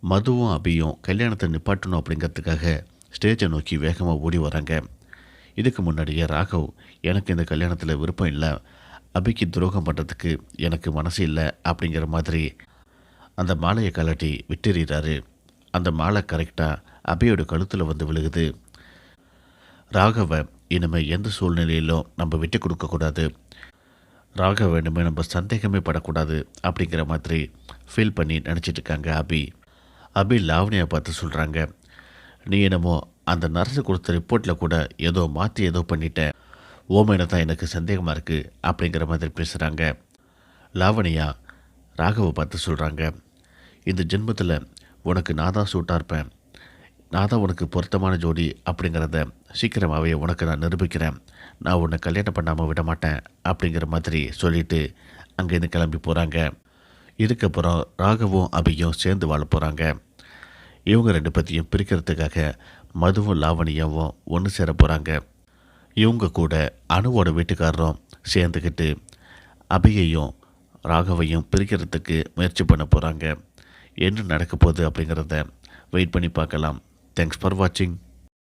மதுவும் அபியும் கல்யாணத்தை நிப்பாட்டணும் அப்படிங்கிறதுக்காக ஸ்டேஜை நோக்கி வேகமாக ஓடி வராங்க. இதுக்கு முன்னாடியே ராகவ், எனக்கு இந்த கல்யாணத்தில் விருப்பம் இல்லை, அபிக்கு துரோகம் பண்ணுறதுக்கு எனக்கு மனசு இல்லை அப்படிங்கிற மாதிரி அந்த மாலையை கலட்டி விட்டுறாரு. அந்த மாலை கரெக்டாக அபியோட கழுத்தில் வந்து விழுகுது. ராகவை இனிமேல் எந்த சூழ்நிலையிலும் நம்ம விட்டு கொடுக்கக்கூடாது, ராகவ இனிமேல் நம்ம சந்தேகமே படக்கூடாது அப்படிங்கிற மாதிரி ஃபீல் பண்ணி நினச்சிட்டு இருக்காங்க அபி லாவணியை பார்த்து சொல்கிறாங்க, நீ என்னமோ அந்த நர்ஸு கொடுத்த ரிப்போர்ட்டில் கூட ஏதோ மாற்றி ஏதோ பண்ணிட்ட, ஓமையில தான் எனக்கு சந்தேகமாக இருக்குது அப்படிங்கிற மாதிரி பேசுகிறாங்க. லாவணியா ராகவை பார்த்து சொல்கிறாங்க, இந்த ஜென்மத்தில் உனக்கு நான் தான் சூட்டாக இருப்பேன், நான் தான் உனக்கு பொருத்தமான ஜோடி அப்படிங்கிறத சீக்கிரமாகவே உனக்கு நான் நிரூபிக்கிறேன், நான் உன்னை கல்யாணம் பண்ணாமல் விட மாட்டேன் அப்படிங்கிற மாதிரி சொல்லிவிட்டு அங்கேருந்து கிளம்பி போகிறாங்க. இதுக்கப்புறம் ராகவும் அபியும் சேர்ந்து வாழ போகிறாங்க. இவங்க ரெண்டு பற்றியும் பிரிக்கிறதுக்காக மதுவும் லாவணியாவும் ஒன்று சேர போகிறாங்க. இவங்க கூட அணுவோட வீட்டுக்காரரும் சேர்ந்துக்கிட்டு அபியையும் ராகவையும் பிரிக்கிறதுக்கு முயற்சி பண்ண போகிறாங்க. என்ன நடக்க போகுது அப்படிங்கிறத வெயிட் பண்ணி பார்க்கலாம். தேங்க்ஸ் ஃபார் வாட்சிங்.